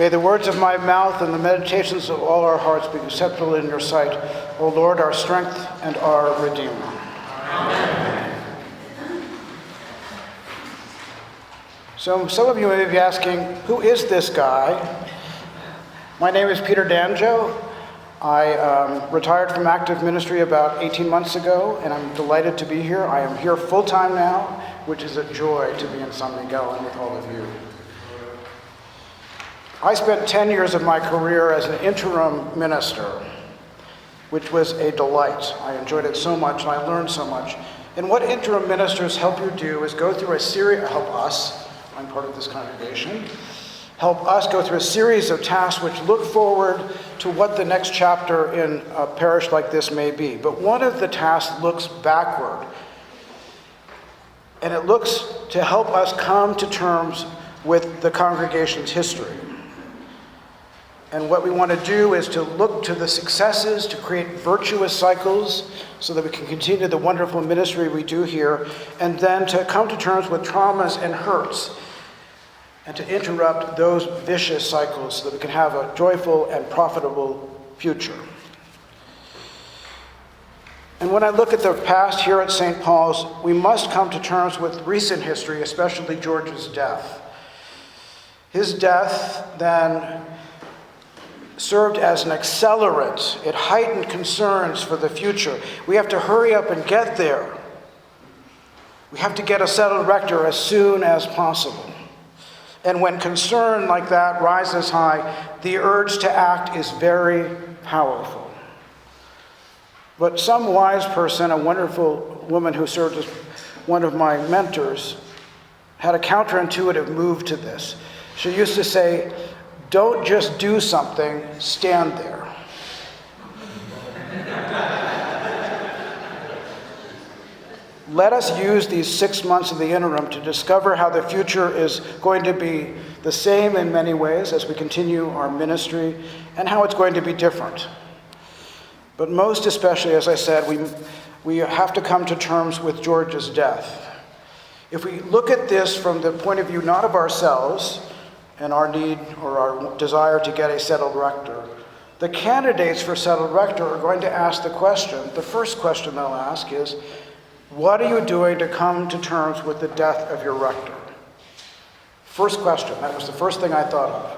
May the words of my mouth and the meditations of all our hearts be acceptable in your sight, O Lord, our strength and our Redeemer. Amen. So some of you may be asking, who is this guy? My name is Peter Danjo. I retired from active ministry about 18 months ago, and I'm delighted to be here. I am here full-time now, which is a joy to be in San Miguel and with all of you. I spent 10 years of my career as an interim minister, which was a delight. I enjoyed it so much, and I learned so much. And what interim ministers help you do is go through a series, help us, I'm part of this congregation, help us go through a series of tasks which look forward to what the next chapter in a parish like this may be. But one of the tasks looks backward, and it looks to help us come to terms with the congregation's history. And what we want to do is to look to the successes, to create virtuous cycles so that we can continue the wonderful ministry we do here, and then to come to terms with traumas and hurts, and to interrupt those vicious cycles so that we can have a joyful and profitable future. And when I look at the past here at St. Paul's, we must come to terms with recent history, especially George's death. His death then served as an accelerant. It heightened concerns for the future. We have to hurry up and get there. We have to get a settled rector as soon as possible. And when concern like that rises high, the urge to act is very powerful. But some wise person, a wonderful woman who served as one of my mentors, had a counterintuitive move to this. She used to say, "Don't just do something, stand there." Let us use these 6 months of the interim to discover how the future is going to be the same in many ways as we continue our ministry, and how it's going to be different. But most especially, as I said, we have to come to terms with George's death. If we look at this from the point of view not of ourselves, and our need or our desire to get a settled rector, the candidates for settled rector are going to ask the question, the first question they'll ask is, what are you doing to come to terms with the death of your rector? First question, that was the first thing I thought of.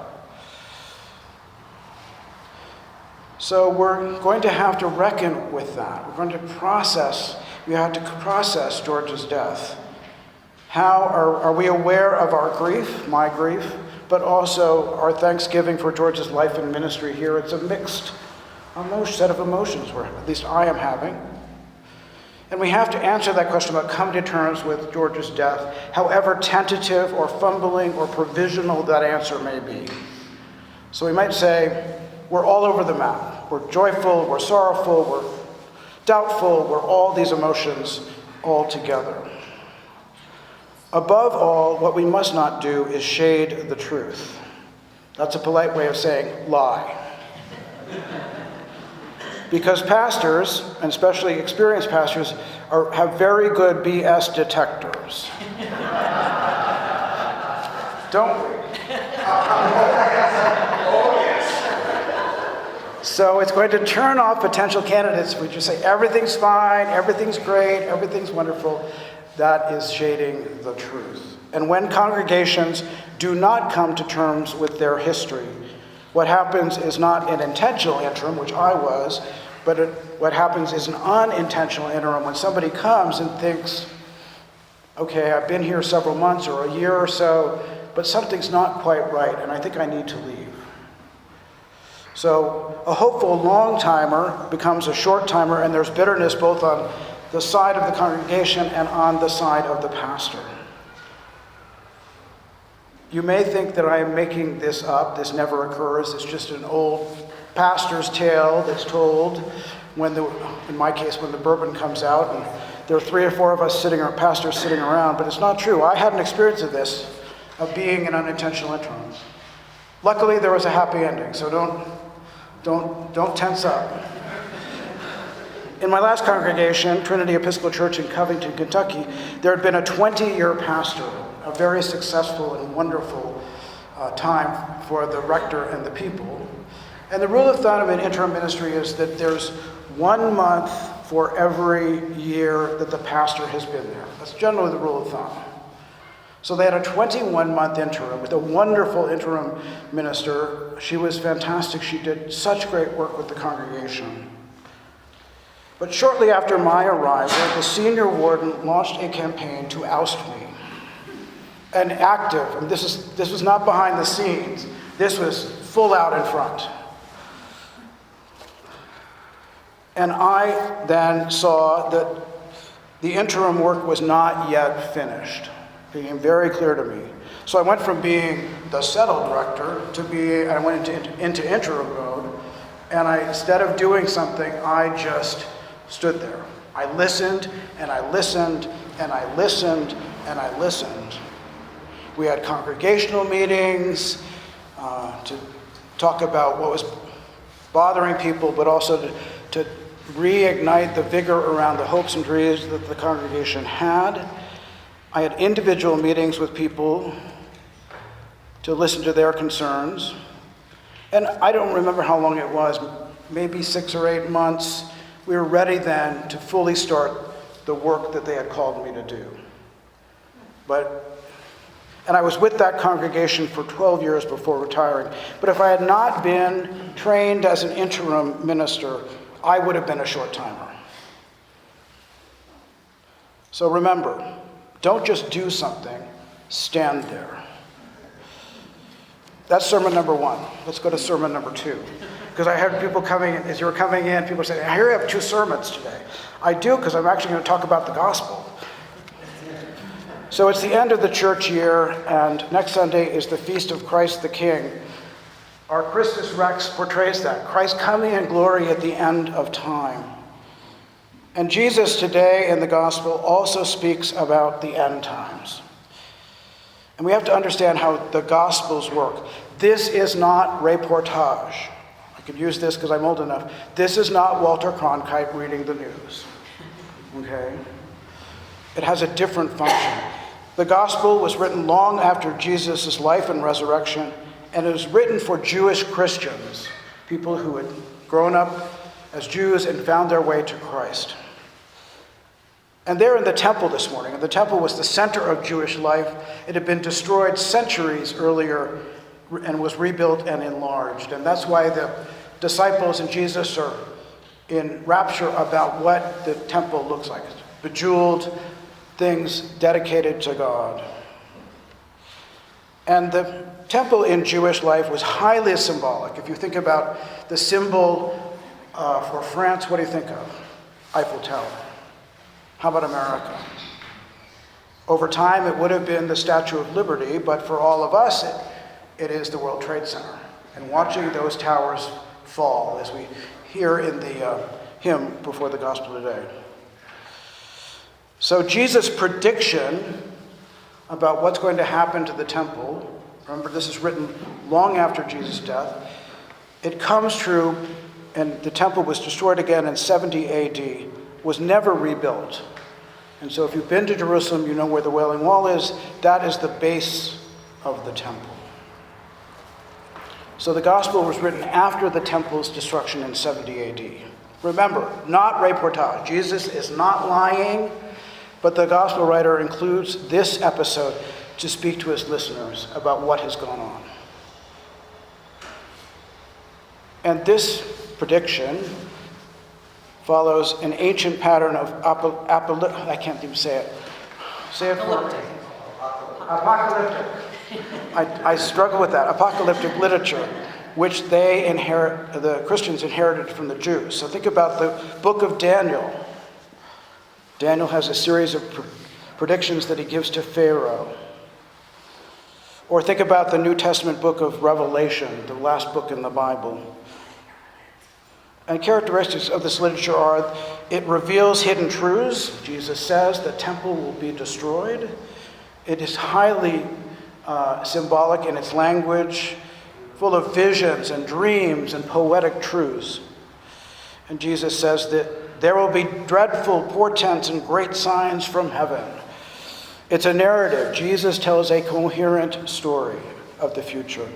So we're going to have to reckon with that. We have to process George's death. How are we aware of our grief, my grief, but also our thanksgiving for George's life and ministry here? It's a mixed set of emotions, where at least I am having. And we have to answer that question about come to terms with George's death, however tentative or fumbling or provisional that answer may be. So we might say, we're all over the map. We're joyful, we're sorrowful, we're doubtful, we're all these emotions all together. Above all, what we must not do is shade the truth. That's a polite way of saying lie. Because pastors, and especially experienced pastors, have very good BS detectors. Don't we? Oh, yes. So it's going to turn off potential candidates if we just say everything's fine, everything's great, everything's wonderful. That is shading the truth. And when congregations do not come to terms with their history, what happens is not an intentional interim, which I was, but what happens is an unintentional interim when somebody comes and thinks, okay, I've been here several months or a year or so, but something's not quite right, and I think I need to leave. So a hopeful long-timer becomes a short-timer, and there's bitterness both on the side of the congregation and on the side of the pastor. You may think that I am making this up. This never occurs. It's just an old pastor's tale that's told in my case, when the bourbon comes out and there are 3 or 4 of us pastors sitting around, but it's not true. I had an experience of this, of being an unintentional interim. Luckily, there was a happy ending, so don't tense up. In my last congregation, Trinity Episcopal Church in Covington, Kentucky, there had been a 20-year pastor, a very successful and wonderful time for the rector and the people. And the rule of thumb of an interim ministry is that there's 1 month for every year that the pastor has been there. That's generally the rule of thumb. So they had a 21-month interim with a wonderful interim minister. She was fantastic. She did such great work with the congregation. But shortly after my arrival, the senior warden launched a campaign to oust me. An active, and this was not behind the scenes. This was full out in front. And I then saw that the interim work was not yet finished. It became very clear to me. So I went from being the settled rector to I went into interim mode, and instead of doing something, I just stood there. I listened, and I listened, and I listened, and I listened. We had congregational meetings to talk about what was bothering people, but also to reignite the vigor around the hopes and dreams that the congregation had. I had individual meetings with people to listen to their concerns. And I don't remember how long it was, maybe 6 or 8 months. We were ready then to fully start the work that they had called me to do. And I was with that congregation for 12 years before retiring. But if I had not been trained as an interim minister, I would have been a short-timer. So remember, don't just do something, stand there. That's sermon number 1. Let's go to sermon number 2. Because I had people coming in, as you were coming in, people saying, I hear you have 2 sermons today. I do, because I'm actually going to talk about the gospel. So it's the end of the church year, and next Sunday is the Feast of Christ the King. Our Christus Rex portrays that, Christ coming in glory at the end of time. And Jesus today in the gospel also speaks about the end times. And we have to understand how the gospels work. This is not reportage. I could use this because I'm old enough. This is not Walter Cronkite reading the news. Okay? It has a different function. The gospel was written long after Jesus' life and resurrection, and it was written for Jewish Christians, people who had grown up as Jews and found their way to Christ. And they're in the temple this morning, and the temple was the center of Jewish life. It had been destroyed centuries earlier and was rebuilt and enlarged. And that's why the disciples and Jesus are in rapture about what the temple looks like. Bejeweled things dedicated to God. And the temple in Jewish life was highly symbolic. If you think about the symbol for France, what do you think of? Eiffel Tower. How about America? Over time, it would have been the Statue of Liberty, but for all of us, it is the World Trade Center. And watching those towers fall, as we hear in the hymn before the gospel today. So Jesus' prediction about what's going to happen to the temple, remember this is written long after Jesus' death, it comes true, and the temple was destroyed again in 70 AD, was never rebuilt. And so if you've been to Jerusalem, you know where the Wailing Wall is. That is the base of the temple. So the gospel was written after the temple's destruction in 70 AD. Remember, not reportage. Jesus is not lying, but the gospel writer includes this episode to speak to his listeners about what has gone on. And this prediction follows an ancient pattern of I can't even say it. Say it for me. Apocalyptic. I struggle with that. Apocalyptic literature, which the Christians inherited from the Jews. So think about the book of Daniel. Daniel has a series of predictions that he gives to Pharaoh. Or think about the New Testament book of Revelation, the last book in the Bible. And characteristics of this literature are, it reveals hidden truths. Jesus says the temple will be destroyed. It is highly symbolic in its language, full of visions and dreams and poetic truths. And Jesus says that there will be dreadful portents and great signs from heaven. It's a narrative. Jesus tells a coherent story. of the future.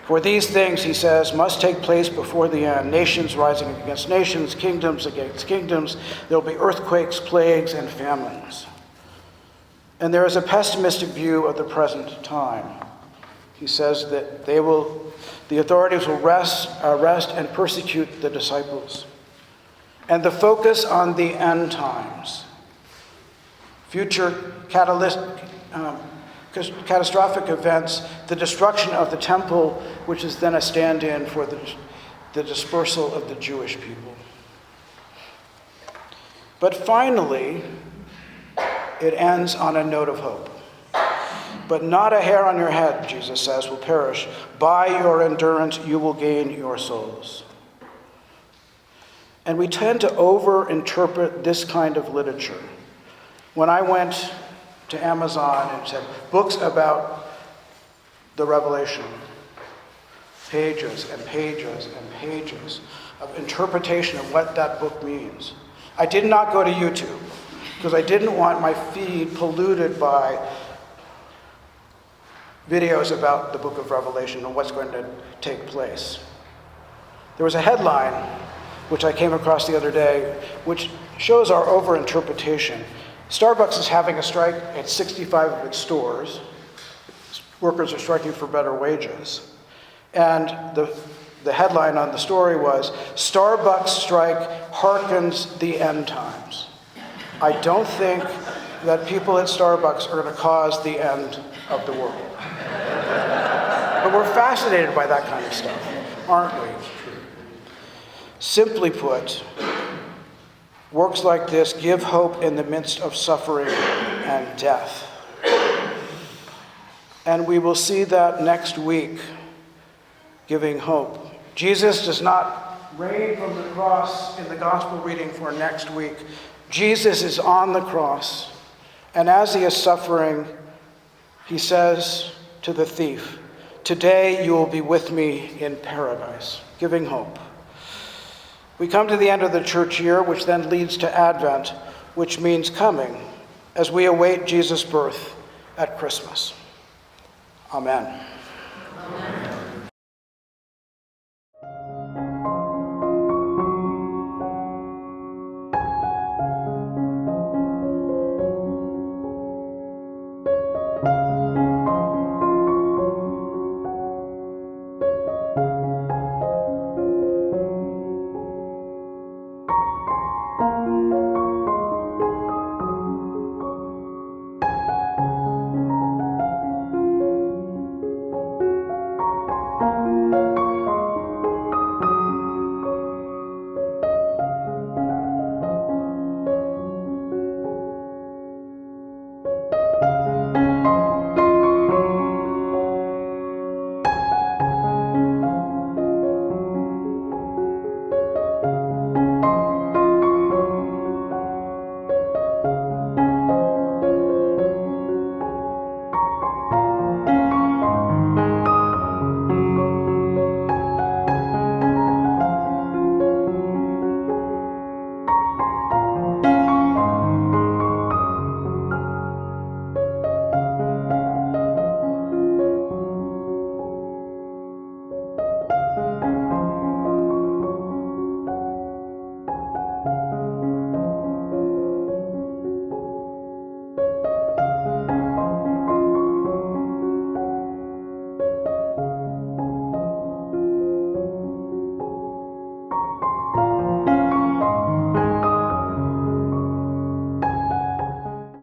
For these things, he says, must take place before the end. Nations rising against nations, kingdoms against kingdoms. There will be earthquakes, plagues, and famines. And there is a pessimistic view of the present time. He says that the authorities will arrest and persecute the disciples. And the focus on the end times. Future catastrophic events, the destruction of the temple, which is then a stand-in for the dispersal of the Jewish people. But finally, it ends on a note of hope. But not a hair on your head, Jesus says, will perish. By your endurance, you will gain your souls. And we tend to over-interpret this kind of literature. When I went to Amazon and said, books about the Revelation, pages and pages and pages of interpretation of what that book means. I did not go to YouTube because I didn't want my feed polluted by videos about the book of Revelation and what's going to take place. There was a headline which I came across the other day, which shows our overinterpretation. Starbucks is having a strike at 65 of its stores. Workers are striking for better wages. And the headline on the story was, Starbucks strike harkens the end times. I don't think that people at Starbucks are going to cause the end of the world. But we're fascinated by that kind of stuff, aren't we? Simply put, works like this give hope in the midst of suffering and death. And we will see that next week, giving hope. Jesus does not reign from the cross in the gospel reading for next week. Jesus is on the cross, and as he is suffering, he says to the thief, "Today you will be with me in paradise," giving hope. We come to the end of the church year, which then leads to Advent, which means coming, as we await Jesus' birth at Christmas. Amen.